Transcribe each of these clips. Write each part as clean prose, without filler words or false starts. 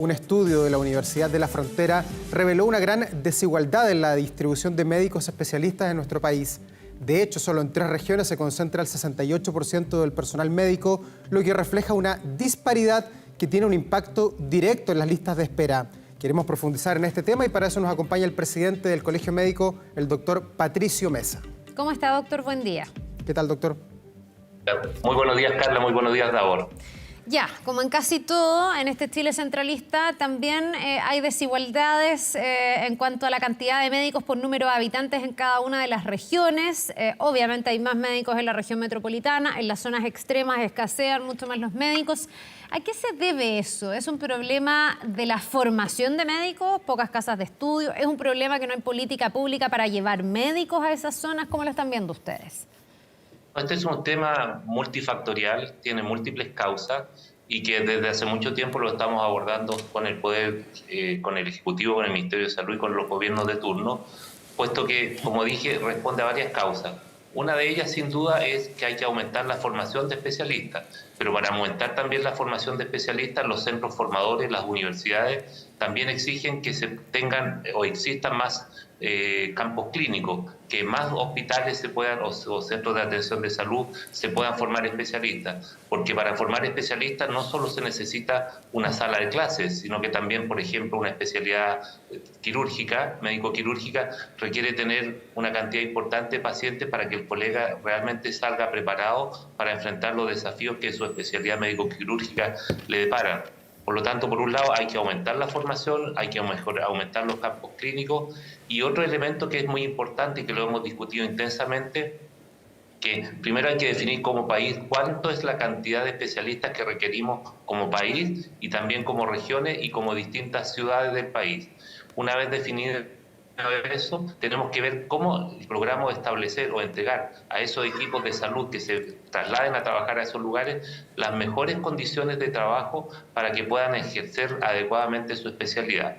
Un estudio de la Universidad de la Frontera reveló una gran desigualdad en la distribución de médicos especialistas en nuestro país. De hecho, solo en 3 regiones se concentra el 68% del personal médico, lo que refleja una disparidad que tiene un impacto directo en las listas de espera. Queremos profundizar en este tema y para eso nos acompaña el presidente del Colegio Médico, el doctor Patricio Mesa. ¿Cómo está, doctor? Buen día. ¿Qué tal, doctor? Muy buenos días, Carla. Muy buenos días, Davor. Ya, como en casi todo, en este Chile centralista también hay desigualdades en cuanto a la cantidad de médicos por número de habitantes en cada una de las regiones. Obviamente hay más médicos en la región metropolitana, en las zonas extremas escasean mucho más los médicos. ¿A qué se debe eso? ¿Es un problema de la formación de médicos, pocas casas de estudio? ¿Es un problema que no hay política pública para llevar médicos a esas zonas? ¿Cómo lo están viendo ustedes? Este es un tema multifactorial, tiene múltiples causas y que desde hace mucho tiempo lo estamos abordando con el Poder, con el Ejecutivo, con el Ministerio de Salud y con los gobiernos de turno, puesto que, como dije, responde a varias causas. Una de ellas, sin duda, es que hay que aumentar la formación de especialistas, pero para aumentar también la formación de especialistas, los centros formadores, las universidades, también exigen que se tengan o existan más campos clínicos, que más hospitales se puedan o centros de atención de salud se puedan formar especialistas, porque para formar especialistas no solo se necesita una sala de clases, sino que también, por ejemplo, una especialidad quirúrgica, médico-quirúrgica, requiere tener una cantidad importante de pacientes para que el colega realmente salga preparado para enfrentar los desafíos que su especialidad médico-quirúrgica le deparan. Por lo tanto, por un lado hay que aumentar la formación, hay que aumentar los campos clínicos y otro elemento que es muy importante y que lo hemos discutido intensamente, que primero hay que definir como país cuánto es la cantidad de especialistas que requerimos como país y también como regiones y como distintas ciudades del país. Una vez definido eso, tenemos que ver cómo logramos establecer o entregar a esos equipos de salud que se trasladen a trabajar a esos lugares las mejores condiciones de trabajo para que puedan ejercer adecuadamente su especialidad.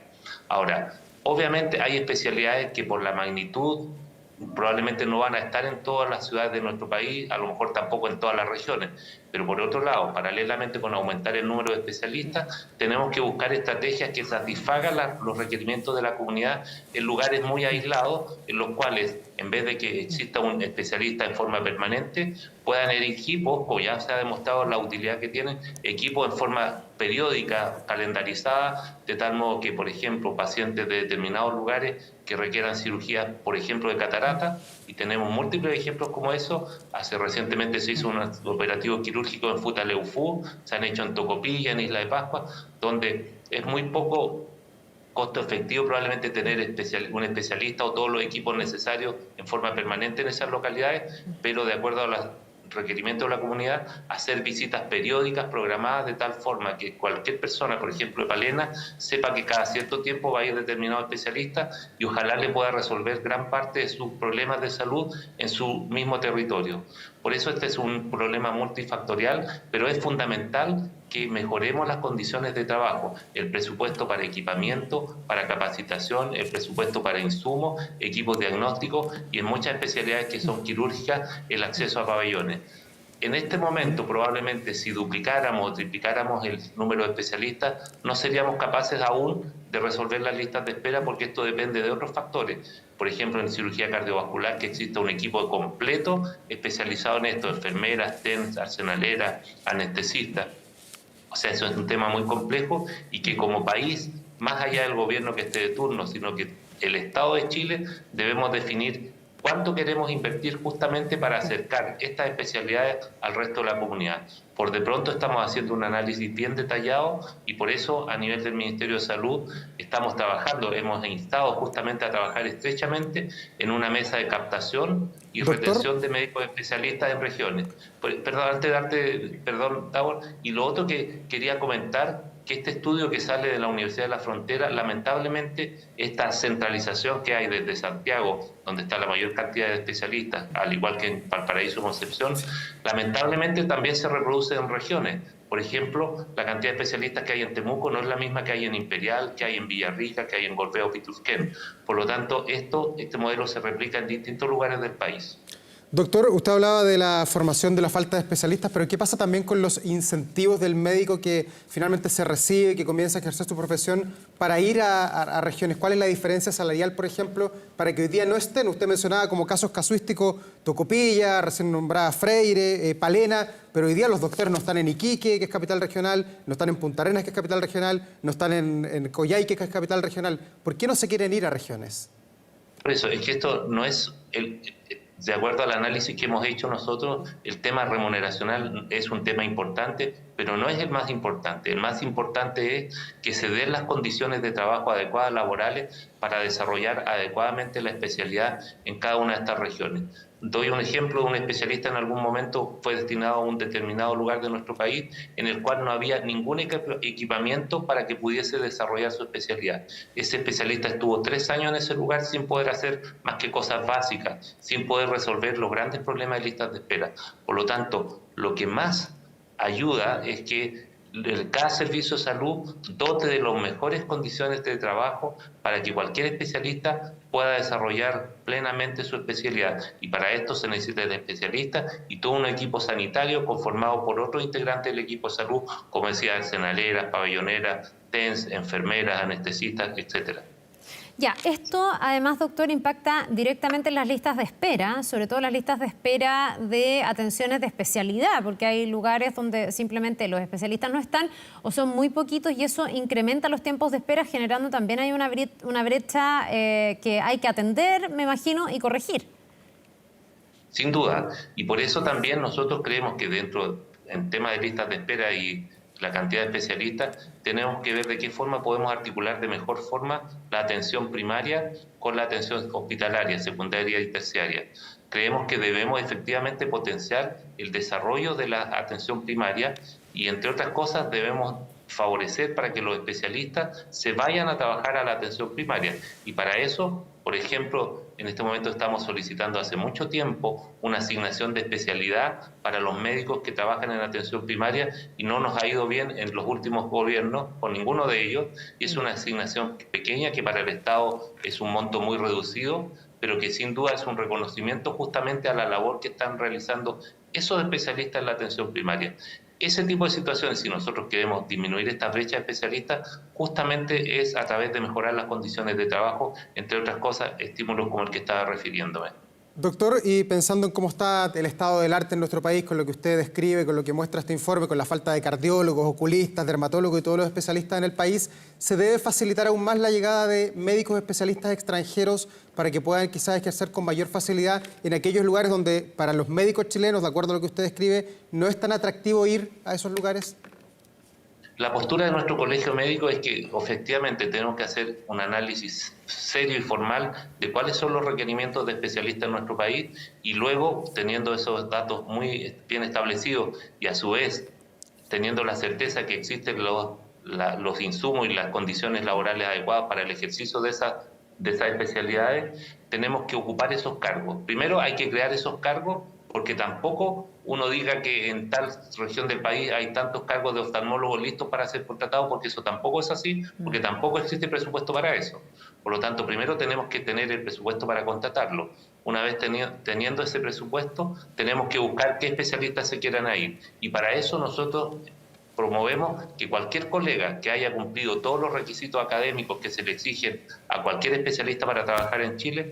Ahora, obviamente hay especialidades que por la magnitud probablemente no van a estar en todas las ciudades de nuestro país, a lo mejor tampoco en todas las regiones, pero por otro lado, paralelamente con aumentar el número de especialistas, tenemos que buscar estrategias que satisfagan los requerimientos de la comunidad en lugares muy aislados, en los cuales, en vez de que exista un especialista en forma permanente, puedan ir equipos, o ya se ha demostrado la utilidad que tienen, equipos en forma periódica, calendarizada, de tal modo que, por ejemplo, pacientes de determinados lugares que requieran cirugía, por ejemplo, de catarata, y tenemos múltiples ejemplos como eso. Recientemente se hizo un operativo quirúrgico en Futaleufú, se han hecho en Tocopilla, en Isla de Pascua, donde es muy poco costo efectivo probablemente tener un especialista o todos los equipos necesarios en forma permanente en esas localidades, pero de acuerdo a los requerimientos de la comunidad, hacer visitas periódicas programadas de tal forma que cualquier persona, por ejemplo de Palena, sepa que cada cierto tiempo va a ir determinado especialista y ojalá le pueda resolver gran parte de sus problemas de salud en su mismo territorio. Por eso este es un problema multifactorial, pero es fundamental que mejoremos las condiciones de trabajo, el presupuesto para equipamiento, para capacitación, el presupuesto para insumos, equipos diagnósticos y en muchas especialidades que son quirúrgicas, el acceso a pabellones. En este momento, probablemente, si duplicáramos o triplicáramos el número de especialistas, no seríamos capaces aún de resolver las listas de espera porque esto depende de otros factores. Por ejemplo, en cirugía cardiovascular, que exista un equipo completo especializado en esto, enfermeras, TENS, arsenaleras, anestesistas. O sea, eso es un tema muy complejo y que como país, más allá del gobierno que esté de turno, sino que el Estado de Chile, debemos definir cuánto queremos invertir justamente para acercar estas especialidades al resto de la comunidad. Por de pronto estamos haciendo un análisis bien detallado y por eso a nivel del Ministerio de Salud estamos trabajando, hemos instado justamente a trabajar estrechamente en una mesa de captación y retención de médicos especialistas en regiones. Perdón, antes de darte, perdón, Davor, y lo otro que quería comentar, que este estudio que sale de la Universidad de la Frontera, lamentablemente esta centralización que hay desde Santiago, donde está la mayor cantidad de especialistas, al igual que en Valparaíso, Concepción, lamentablemente también se reproduce en regiones. Por ejemplo, la cantidad de especialistas que hay en Temuco no es la misma que hay en Imperial, que hay en Villarrica, que hay en Golfeo Pitusquén. Por lo tanto, este modelo se replica en distintos lugares del país. Doctor, usted hablaba de la formación, de la falta de especialistas, pero ¿qué pasa también con los incentivos del médico que finalmente se recibe, que comienza a ejercer su profesión para ir a regiones? ¿Cuál es la diferencia salarial, por ejemplo, para que hoy día no estén? Usted mencionaba como casos casuísticos Tocopilla, recién nombrada Freire, Palena, pero hoy día los doctores no están en Iquique, que es capital regional, no están en Punta Arenas, que es capital regional, no están en Coyhaique, que es capital regional. ¿Por qué no se quieren ir a regiones? Por eso, es que esto no es de acuerdo al análisis que hemos hecho nosotros, el tema remuneracional es un tema importante, pero no es el más importante. El más importante es que se den las condiciones de trabajo adecuadas laborales para desarrollar adecuadamente la especialidad en cada una de estas regiones. Doy un ejemplo de un especialista en algún momento fue destinado a un determinado lugar de nuestro país en el cual no había ningún equipamiento para que pudiese desarrollar su especialidad. Ese especialista estuvo 3 años en ese lugar sin poder hacer más que cosas básicas, sin poder resolver los grandes problemas de listas de espera. Por lo tanto, lo que más ayuda es que cada servicio de salud dote de las mejores condiciones de trabajo para que cualquier especialista pueda desarrollar plenamente su especialidad. Y para esto se necesita de especialistas y todo un equipo sanitario conformado por otros integrantes del equipo de salud, como decía, arsenaleras, pabelloneras, TENS, enfermeras, anestesistas, etcétera. Ya, esto además, doctor, impacta directamente en las listas de espera, sobre todo las listas de espera de atenciones de especialidad, porque hay lugares donde simplemente los especialistas no están o son muy poquitos y eso incrementa los tiempos de espera, generando también hay una brecha que hay que atender, me imagino, y corregir. Sin duda, y por eso también nosotros creemos que en tema de listas de espera y la cantidad de especialistas, tenemos que ver de qué forma podemos articular de mejor forma la atención primaria con la atención hospitalaria, secundaria y terciaria. Creemos que debemos efectivamente potenciar el desarrollo de la atención primaria y, entre otras cosas, debemos favorecer para que los especialistas se vayan a trabajar a la atención primaria. Y para eso, por ejemplo, en este momento estamos solicitando hace mucho tiempo una asignación de especialidad para los médicos que trabajan en atención primaria y no nos ha ido bien en los últimos gobiernos con ninguno de ellos. Y es una asignación pequeña que para el Estado es un monto muy reducido, pero que sin duda es un reconocimiento justamente a la labor que están realizando esos especialistas en la atención primaria. Ese tipo de situaciones, si nosotros queremos disminuir esta brecha de especialistas, justamente es a través de mejorar las condiciones de trabajo, entre otras cosas, estímulos como el que estaba refiriéndome. Doctor, y pensando en cómo está el estado del arte en nuestro país, con lo que usted describe, con lo que muestra este informe, con la falta de cardiólogos, oculistas, dermatólogos y todos los especialistas en el país, ¿se debe facilitar aún más la llegada de médicos especialistas extranjeros para que puedan quizás ejercer con mayor facilidad en aquellos lugares donde para los médicos chilenos, de acuerdo a lo que usted describe, no es tan atractivo ir a esos lugares? La postura de nuestro colegio médico es que efectivamente tenemos que hacer un análisis serio y formal de cuáles son los requerimientos de especialistas en nuestro país y luego, teniendo esos datos muy bien establecidos y a su vez teniendo la certeza que existen los insumos y las condiciones laborales adecuadas para el ejercicio de esas especialidades, tenemos que ocupar esos cargos. Primero hay que crear esos cargos porque tampoco uno diga que en tal región del país hay tantos cargos de oftalmólogos listos para ser contratados, porque eso tampoco es así, porque tampoco existe presupuesto para eso. Por lo tanto, primero tenemos que tener el presupuesto para contratarlo. Una vez teniendo ese presupuesto, tenemos que buscar qué especialistas se quieran ir. Y para eso nosotros promovemos que cualquier colega que haya cumplido todos los requisitos académicos que se le exigen a cualquier especialista para trabajar en Chile,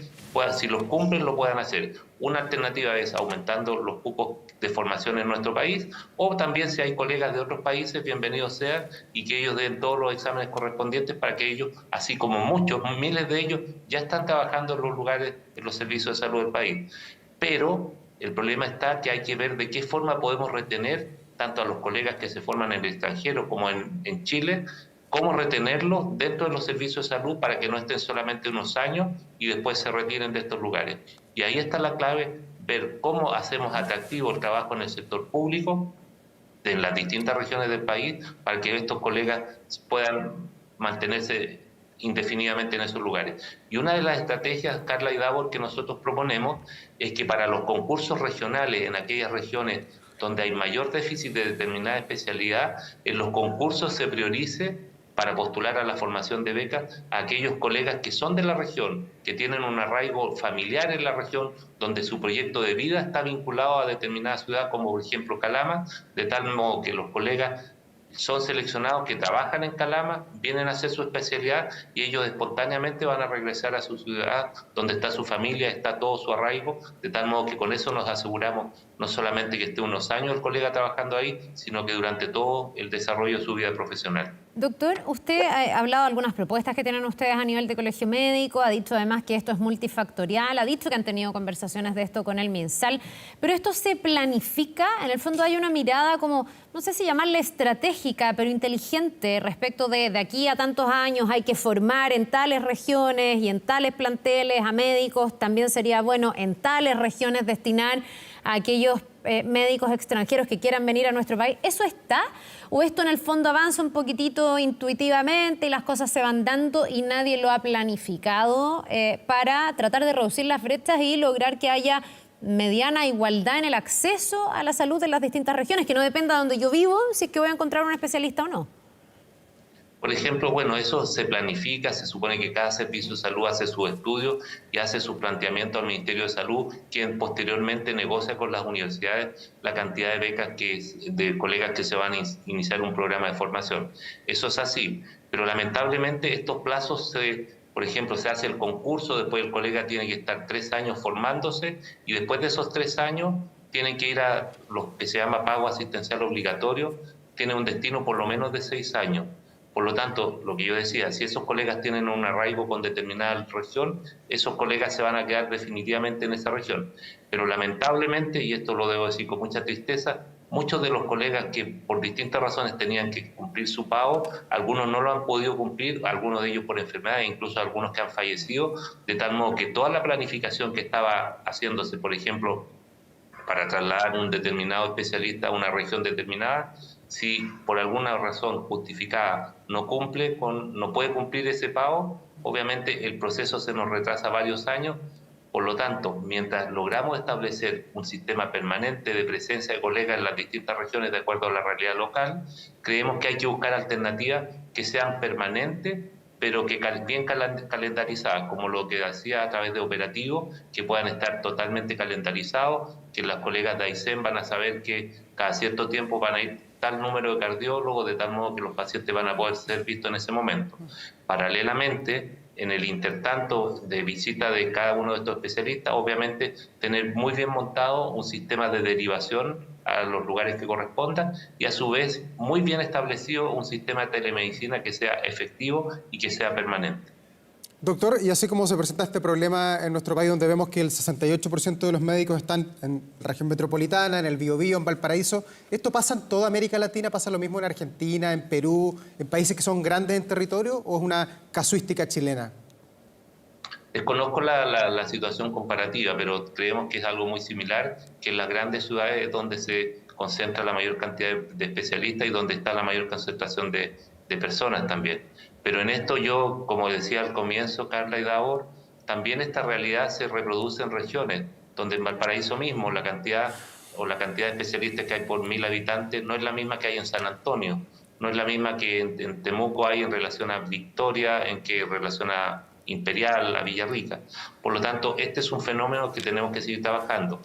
si los cumplen, lo puedan hacer. Una alternativa es aumentando los cupos de formación en nuestro país, o también si hay colegas de otros países, bienvenidos sean, y que ellos den todos los exámenes correspondientes para que ellos, así como muchos, miles de ellos, ya están trabajando en los lugares, en los servicios de salud del país. Pero el problema está que hay que ver de qué forma podemos retener tanto a los colegas que se forman en el extranjero como en Chile, cómo retenerlos dentro de los servicios de salud para que no estén solamente unos años y después se retiren de estos lugares. Y ahí está la clave, ver cómo hacemos atractivo el trabajo en el sector público en las distintas regiones del país para que estos colegas puedan mantenerse indefinidamente en esos lugares. Y una de las estrategias, Carla y Davor, que nosotros proponemos es que para los concursos regionales en aquellas regiones donde hay mayor déficit de determinada especialidad, en los concursos se priorice para postular a la formación de becas a aquellos colegas que son de la región, que tienen un arraigo familiar en la región, donde su proyecto de vida está vinculado a determinada ciudad, como por ejemplo Calama, de tal modo que los colegas son seleccionados que trabajan en Calama, vienen a hacer su especialidad y ellos espontáneamente van a regresar a su ciudad, donde está su familia, está todo su arraigo, de tal modo que con eso nos aseguramos no solamente que esté unos años el colega trabajando ahí, sino que durante todo el desarrollo de su vida profesional. Doctor, usted ha hablado de algunas propuestas que tienen ustedes a nivel de colegio médico, ha dicho además que esto es multifactorial, ha dicho que han tenido conversaciones de esto con el MinSal, pero esto se planifica, en el fondo hay una mirada como, no sé si llamarle estratégica, pero inteligente respecto de aquí a tantos años hay que formar en tales regiones y en tales planteles a médicos, también sería bueno en tales regiones destinar a aquellos médicos extranjeros que quieran venir a nuestro país. ¿Eso está? ¿O esto en el fondo avanza un poquitito intuitivamente y las cosas se van dando y nadie lo ha planificado para tratar de reducir las brechas y lograr que haya mediana igualdad en el acceso a la salud en las distintas regiones, que no dependa de donde yo vivo si es que voy a encontrar un especialista o no? Por ejemplo, bueno, eso se planifica, se supone que cada servicio de salud hace su estudio y hace su planteamiento al Ministerio de Salud, quien posteriormente negocia con las universidades la cantidad de becas de colegas que se van a iniciar un programa de formación. Eso es así, pero lamentablemente estos plazos por ejemplo, se hace el concurso, después el colega tiene que estar 3 años formándose y después de esos 3 años tienen que ir a lo que se llama pago asistencial obligatorio, tiene un destino por lo menos de 6 años. Por lo tanto, lo que yo decía, si esos colegas tienen un arraigo con determinada región, esos colegas se van a quedar definitivamente en esa región. Pero lamentablemente, y esto lo debo decir con mucha tristeza, muchos de los colegas que por distintas razones tenían que cumplir su pago, algunos no lo han podido cumplir, algunos de ellos por enfermedad, incluso algunos que han fallecido, de tal modo que toda la planificación que estaba haciéndose, por ejemplo, para trasladar un determinado especialista a una región determinada, si por alguna razón justificada no puede cumplir ese pago, obviamente el proceso se nos retrasa varios años. Por lo tanto, mientras logramos establecer un sistema permanente de presencia de colegas en las distintas regiones de acuerdo a la realidad local, creemos que hay que buscar alternativas que sean permanentes, pero que bien calendarizadas, como lo que hacía a través de operativos, que puedan estar totalmente calendarizados, que las colegas de AICEM van a saber que cada cierto tiempo van a ir tal número de cardiólogos, de tal modo que los pacientes van a poder ser vistos en ese momento. Paralelamente, en el intertanto de visita de cada uno de estos especialistas, obviamente tener muy bien montado un sistema de derivación a los lugares que correspondan y a su vez muy bien establecido un sistema de telemedicina que sea efectivo y que sea permanente. Doctor, y así como se presenta este problema en nuestro país, donde vemos que el 68% de los médicos están en la región metropolitana, en el Biobío, en Valparaíso, ¿esto pasa en toda América Latina? ¿Pasa lo mismo en Argentina, en Perú, en países que son grandes en territorio, o es una casuística chilena? Desconozco la situación comparativa, pero creemos que es algo muy similar, que en las grandes ciudades es donde se concentra la mayor cantidad de especialistas y donde está la mayor concentración de personas también. Pero en esto yo, como decía al comienzo Carla y Davor, también esta realidad se reproduce en regiones, donde en Valparaíso mismo la cantidad de especialistas que hay por 1000 habitantes no es la misma que hay en San Antonio, no es la misma que en Temuco hay en relación a Victoria, en que en relación a Imperial, a Villarrica. Por lo tanto, este es un fenómeno que tenemos que seguir trabajando.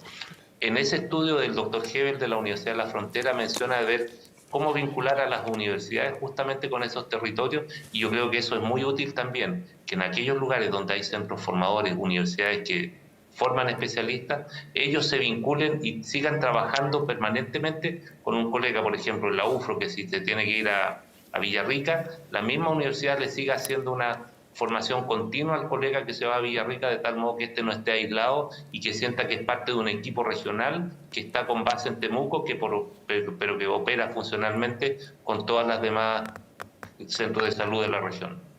En ese estudio del doctor Hebel de la Universidad de la Frontera menciona de ver cómo vincular a las universidades justamente con esos territorios, y yo creo que eso es muy útil también, que en aquellos lugares donde hay centros formadores, universidades que forman especialistas, ellos se vinculen y sigan trabajando permanentemente con un colega, por ejemplo, en la UFRO, que si se tiene que ir a Villarrica, la misma universidad le siga haciendo una formación continua al colega que se va a Villarrica, de tal modo que este no esté aislado y que sienta que es parte de un equipo regional que está con base en Temuco, pero que opera funcionalmente con todas las demás centros de salud de la región.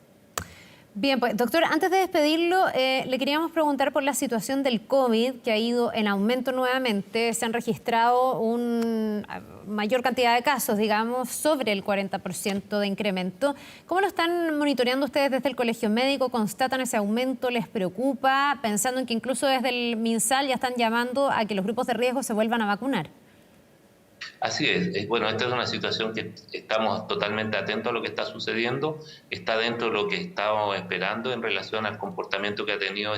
Bien, pues doctor, antes de despedirlo, le queríamos preguntar por la situación del COVID, que ha ido en aumento nuevamente. Se han registrado una mayor cantidad de casos, digamos, sobre el 40% de incremento. ¿Cómo lo están monitoreando ustedes desde el Colegio Médico? ¿Constatan ese aumento? ¿Les preocupa? Pensando en que incluso desde el MinSal ya están llamando a que los grupos de riesgo se vuelvan a vacunar. Así es. Bueno, esta es una situación que estamos totalmente atentos a lo que está sucediendo, está dentro de lo que estábamos esperando en relación al comportamiento que ha tenido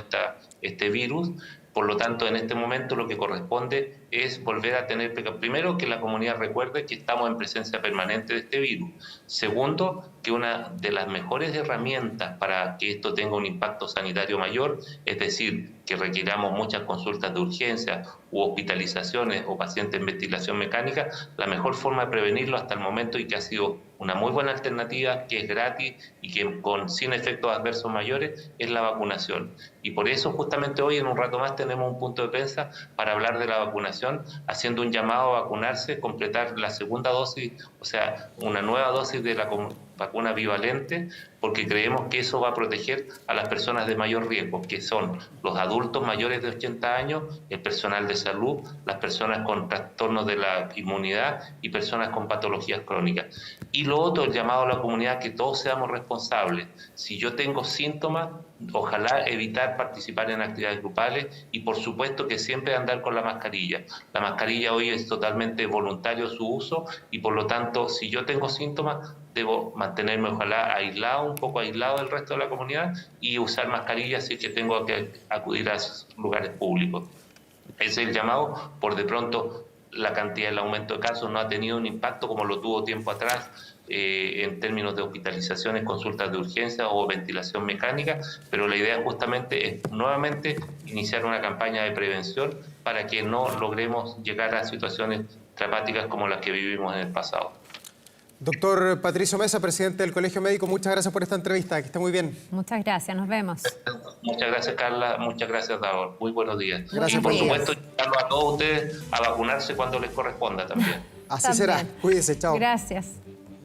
este virus. Por lo tanto, en este momento lo que corresponde es volver a tener, primero, que la comunidad recuerde que estamos en presencia permanente de este virus. Segundo, que una de las mejores herramientas para que esto tenga un impacto sanitario mayor, es decir, que requiramos muchas consultas de urgencia u hospitalizaciones o pacientes en ventilación mecánica, la mejor forma de prevenirlo hasta el momento, y que ha sido una muy buena alternativa, que es gratis y que sin efectos adversos mayores, es la vacunación. Y por eso justamente hoy, en un rato más, tenemos un punto de prensa para hablar de la vacunación, haciendo un llamado a vacunarse, completar la segunda dosis, o sea, una nueva dosis de la vacuna bivalente, porque creemos que eso va a proteger a las personas de mayor riesgo, que son los adultos mayores de 80 años, el personal de salud, las personas con trastornos de la inmunidad y personas con patologías crónicas. Y lo otro, el llamado a la comunidad, que todos seamos responsables. Si yo tengo síntomas, ojalá evitar participar en actividades grupales, y por supuesto que siempre andar con la mascarilla. La mascarilla hoy es totalmente voluntario su uso, y por lo tanto, si yo tengo síntomas, debo mantenerme ojalá aislado, un poco aislado del resto de la comunidad, y usar mascarilla si es que tengo que acudir a esos lugares públicos. Ese es el llamado. Por de pronto, la cantidad, el aumento de casos no ha tenido un impacto como lo tuvo tiempo atrás, en términos de hospitalizaciones, consultas de urgencia o ventilación mecánica, pero la idea justamente es nuevamente iniciar una campaña de prevención para que no logremos llegar a situaciones dramáticas como las que vivimos en el pasado. Doctor Patricio Mesa, presidente del Colegio Médico, muchas gracias por esta entrevista, que esté muy bien. Muchas gracias, nos vemos. Muchas gracias, Carla, muchas gracias, Davor. Muy buenos días. Gracias y por por supuesto, invitarlos a todos ustedes a vacunarse cuando les corresponda también. Así será, cuídense, chao. Gracias.